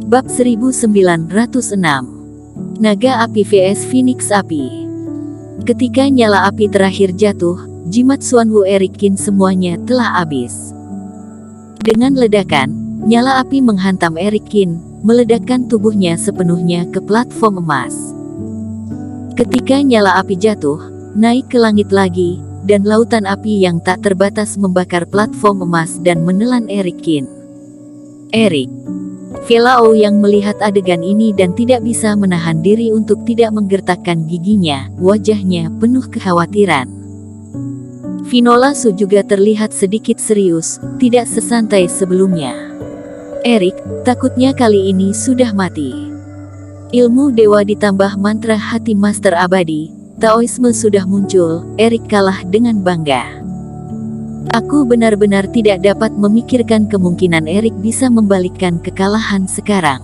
Bab 1906. Naga Api vs Phoenix Api. Ketika nyala api terakhir jatuh, jimat Xuanwu Eric Qin semuanya telah habis. Dengan ledakan, nyala api menghantam Eric Qin, meledakkan tubuhnya sepenuhnya ke platform emas. Ketika nyala api jatuh, naik ke langit lagi, dan lautan api yang tak terbatas membakar platform emas dan menelan Eric Qin. Eric Velao yang melihat adegan ini dan tidak bisa menahan diri untuk tidak menggertakkan giginya, wajahnya penuh kekhawatiran. Vinola Su juga terlihat sedikit serius, tidak sesantai sebelumnya. Eric, takutnya kali ini sudah mati. Ilmu dewa ditambah mantra hati master abadi, Taoisme sudah muncul, Eric kalah dengan bangga. Aku benar-benar tidak dapat memikirkan kemungkinan Eric bisa membalikkan kekalahan sekarang.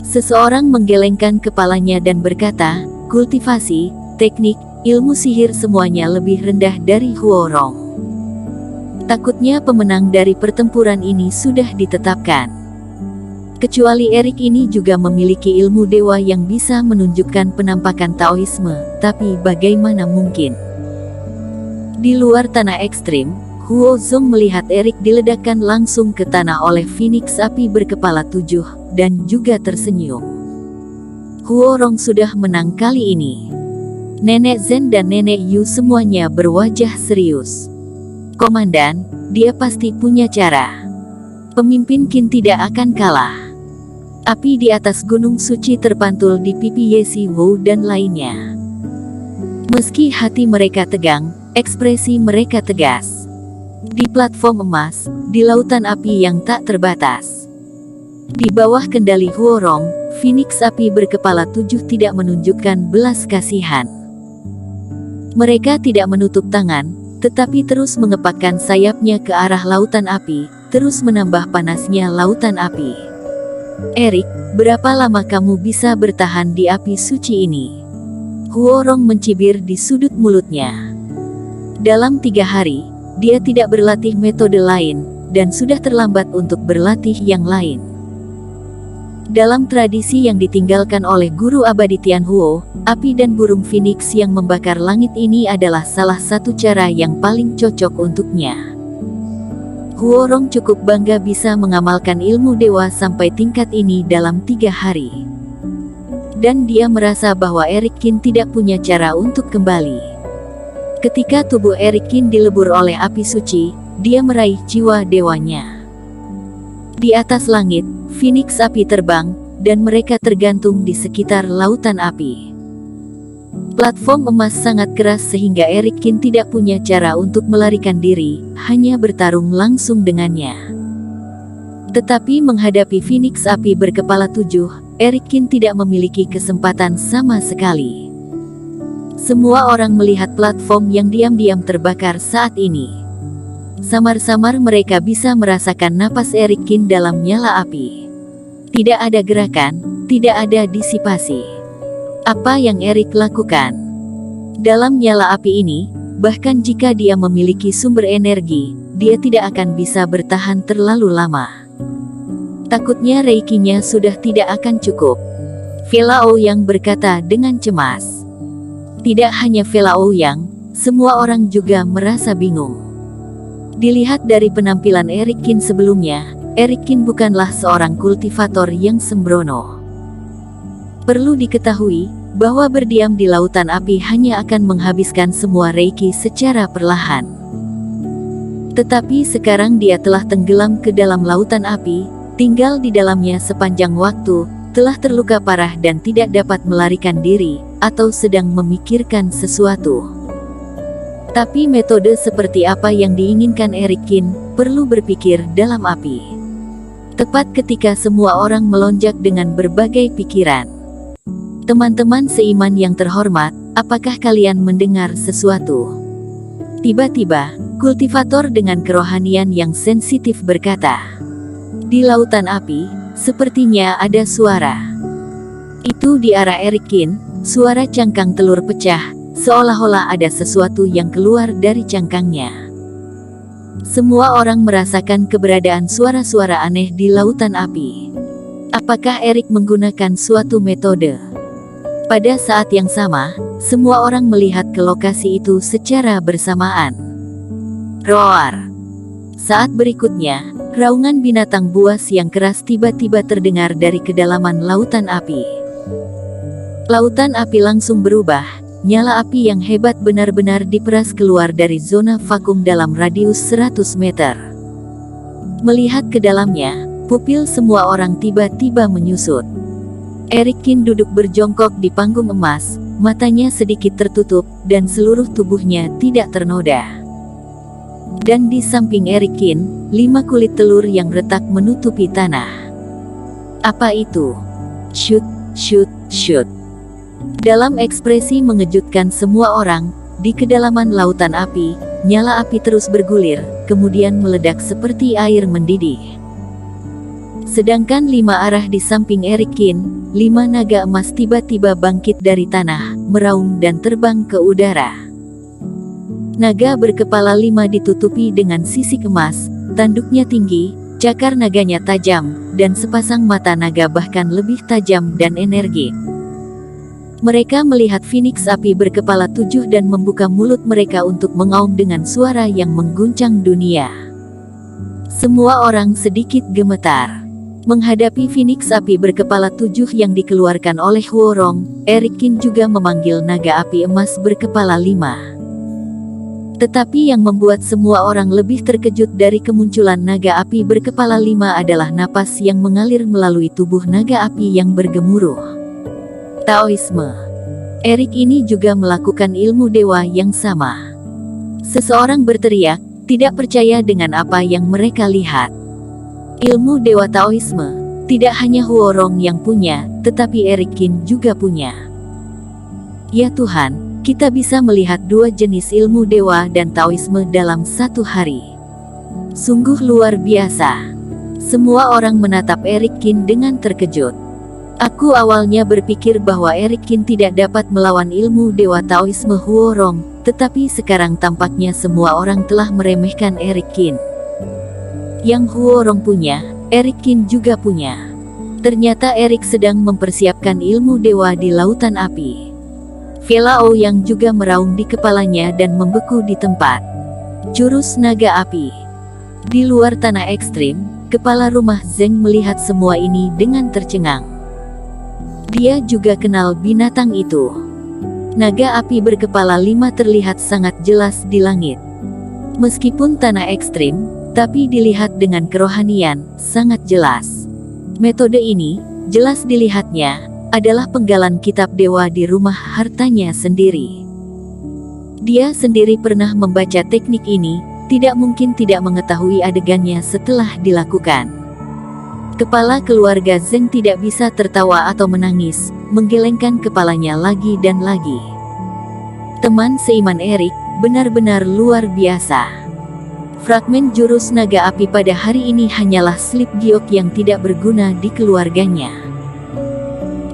Seseorang menggelengkan kepalanya dan berkata, kultivasi, teknik, ilmu sihir semuanya lebih rendah dari Huorong. Takutnya pemenang dari pertempuran ini sudah ditetapkan. Kecuali Eric ini juga memiliki ilmu dewa yang bisa menunjukkan penampakan Taoisme, tapi bagaimana mungkin? Di luar tanah ekstrim, Huo Zong melihat Eric diledakkan langsung ke tanah oleh Phoenix Api berkepala 7, dan juga tersenyum. Huorong sudah menang kali ini. Nenek Zen dan Nenek Yu semuanya berwajah serius. Komandan, dia pasti punya cara. Pemimpin Qin tidak akan kalah. Api di atas gunung suci terpantul di pipi Ye Si Wu dan lainnya. Meski hati mereka tegang, ekspresi mereka tegas. Di platform emas, di lautan api yang tak terbatas. Di bawah kendali Huorong, Phoenix Api berkepala 7 tidak menunjukkan belas kasihan. Mereka tidak menutup tangan, tetapi terus mengepakkan sayapnya ke arah lautan api, terus menambah panasnya lautan api. Eric, berapa lama kamu bisa bertahan di api suci ini? Huorong mencibir di sudut mulutnya. Dalam 3 hari, dia tidak berlatih metode lain, dan sudah terlambat untuk berlatih yang lain. Dalam tradisi yang ditinggalkan oleh guru abadi Tianhuo, api dan burung phoenix yang membakar langit ini adalah salah satu cara yang paling cocok untuknya. Huorong cukup bangga bisa mengamalkan ilmu dewa sampai tingkat ini dalam 3 hari. Dan dia merasa bahwa Eric Qin tidak punya cara untuk kembali. Ketika tubuh Eric Qin dilebur oleh api suci, dia meraih jiwa dewanya. Di atas langit, Phoenix Api terbang, dan mereka tergantung di sekitar lautan api. Platform emas sangat keras sehingga Eric Qin tidak punya cara untuk melarikan diri, hanya bertarung langsung dengannya. Tetapi menghadapi Phoenix Api berkepala 7, Eric Qin tidak memiliki kesempatan sama sekali. Semua orang melihat platform yang diam-diam terbakar saat ini. Samar-samar mereka bisa merasakan napas Eric Qin dalam nyala api. Tidak ada gerakan, tidak ada disipasi. Apa yang Eric lakukan? Dalam nyala api ini, bahkan jika dia memiliki sumber energi, dia tidak akan bisa bertahan terlalu lama. Takutnya reikinya sudah tidak akan cukup. Velao yang berkata dengan cemas. Tidak hanya Velao yang, semua orang juga merasa bingung. Dilihat dari penampilan Eric Qin sebelumnya, Eric Qin bukanlah seorang kultivator yang sembrono. Perlu diketahui, bahwa berdiam di lautan api hanya akan menghabiskan semua reiki secara perlahan. Tetapi sekarang dia telah tenggelam ke dalam lautan api, tinggal di dalamnya sepanjang waktu, telah terluka parah dan tidak dapat melarikan diri, atau sedang memikirkan sesuatu. Tapi metode seperti apa yang diinginkan Eric Qin, perlu berpikir dalam api. Tepat ketika semua orang melonjak dengan berbagai pikiran. Teman-teman seiman yang terhormat, apakah kalian mendengar sesuatu? Tiba-tiba, kultivator dengan kerohanian yang sensitif berkata, di lautan api, sepertinya ada suara. Itu di arah Eric Qin, suara cangkang telur pecah, seolah-olah ada sesuatu yang keluar dari cangkangnya. Semua orang merasakan keberadaan suara-suara aneh di lautan api. Apakah Erik menggunakan suatu metode? Pada saat yang sama, semua orang melihat ke lokasi itu secara bersamaan. Roar. Saat berikutnya, raungan binatang buas yang keras tiba-tiba terdengar dari kedalaman lautan api. Lautan api langsung berubah, nyala api yang hebat benar-benar diperas keluar dari zona vakum dalam radius 100 meter. Melihat ke dalamnya, pupil semua orang tiba-tiba menyusut. Erik Kin duduk berjongkok di panggung emas, matanya sedikit tertutup, dan seluruh tubuhnya tidak ternoda. Dan di samping Erik Kin, 5 kulit telur yang retak menutupi tanah. Apa itu? Shoot, shoot, shoot. Dalam ekspresi mengejutkan semua orang, di kedalaman lautan api, nyala api terus bergulir, kemudian meledak seperti air mendidih. Sedangkan 5 arah di samping Erik Kin, 5 naga emas tiba-tiba bangkit dari tanah, meraung dan terbang ke udara. Naga berkepala 5 ditutupi dengan sisik emas, tanduknya tinggi, cakar naganya tajam, dan sepasang mata naga bahkan lebih tajam dan energik. Mereka melihat Phoenix api berkepala 7 dan membuka mulut mereka untuk mengaum dengan suara yang mengguncang dunia. Semua orang sedikit gemetar. Menghadapi Phoenix api berkepala 7 yang dikeluarkan oleh Huorong, Erik Kin juga memanggil naga api emas berkepala 5. Tetapi yang membuat semua orang lebih terkejut dari kemunculan naga api berkepala 5 adalah napas yang mengalir melalui tubuh naga api yang bergemuruh. Taoisme. Erik ini juga melakukan ilmu dewa yang sama. Seseorang berteriak, tidak percaya dengan apa yang mereka lihat. Ilmu dewa Taoisme, tidak hanya Huorong yang punya, tetapi Erik Kin juga punya. Ya Tuhan, kita bisa melihat 2 jenis ilmu dewa dan Taoisme dalam satu hari. Sungguh luar biasa. Semua orang menatap Erik Kin dengan terkejut. Aku awalnya berpikir bahwa Erik Kin tidak dapat melawan ilmu dewa Taoisme Huorong, tetapi sekarang tampaknya semua orang telah meremehkan Erik Kin. Yang Huorong punya, Erik Kin juga punya. Ternyata Erik sedang mempersiapkan ilmu dewa di lautan api. Velao yang juga meraung di kepalanya dan membeku di tempat. Jurus naga api. Di luar tanah ekstrim, kepala rumah Zeng melihat semua ini dengan tercengang. Dia juga kenal binatang itu. Naga api berkepala 5 terlihat sangat jelas di langit. Meskipun tanah ekstrim, tapi dilihat dengan kerohanian, sangat jelas. Metode ini, jelas dilihatnya, adalah penggalan kitab dewa di rumah hartanya sendiri. Dia sendiri pernah membaca teknik ini, tidak mungkin tidak mengetahui adegannya setelah dilakukan. Kepala keluarga Zeng tidak bisa tertawa atau menangis, menggelengkan kepalanya lagi dan lagi. Teman seiman Erik, benar-benar luar biasa. Fragmen jurus naga api pada hari ini hanyalah slip giok yang tidak berguna di keluarganya.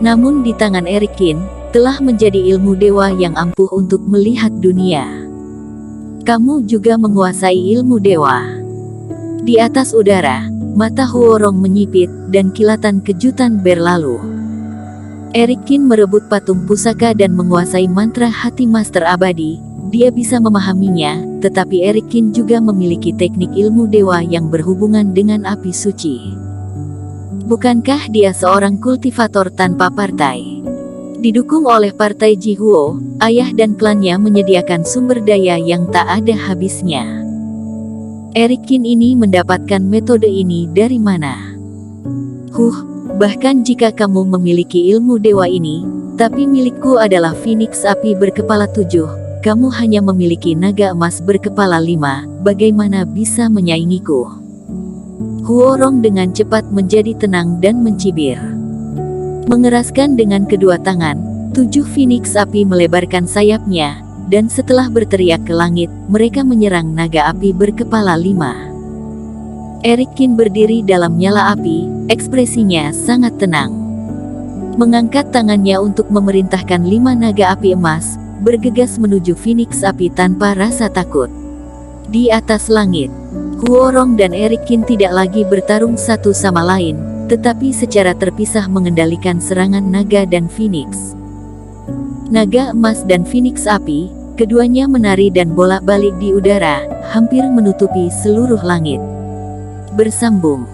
Namun di tangan Erik Kin, telah menjadi ilmu dewa yang ampuh untuk melihat dunia. Kamu juga menguasai ilmu dewa. Di atas udara, mata Huorong menyipit, dan kilatan kejutan berlalu. Erik Kin merebut patung pusaka dan menguasai mantra hati master abadi. Dia bisa memahaminya, tetapi Erik Kin juga memiliki teknik ilmu dewa yang berhubungan dengan api suci. Bukankah dia seorang kultivator tanpa partai? Didukung oleh partai Jihuo, ayah dan klannya menyediakan sumber daya yang tak ada habisnya. Erik Kin ini mendapatkan metode ini dari mana? Bahkan jika kamu memiliki ilmu dewa ini, tapi milikku adalah Phoenix api berkepala 7. Kamu hanya memiliki naga emas berkepala 5, bagaimana bisa menyaingiku? Huorong dengan cepat menjadi tenang dan mencibir. Mengeraskan dengan kedua tangan, 7 Phoenix api melebarkan sayapnya, dan setelah berteriak ke langit, mereka menyerang naga api berkepala 5. Erik Kin berdiri dalam nyala api, ekspresinya sangat tenang. Mengangkat tangannya untuk memerintahkan 5 naga api emas, bergegas menuju Phoenix api tanpa rasa takut. Di atas langit, Huorong dan Erik Kin tidak lagi bertarung satu sama lain, tetapi secara terpisah mengendalikan serangan naga dan Phoenix. Naga emas dan Phoenix api, keduanya menari dan bolak-balik di udara, hampir menutupi seluruh langit. Bersambung.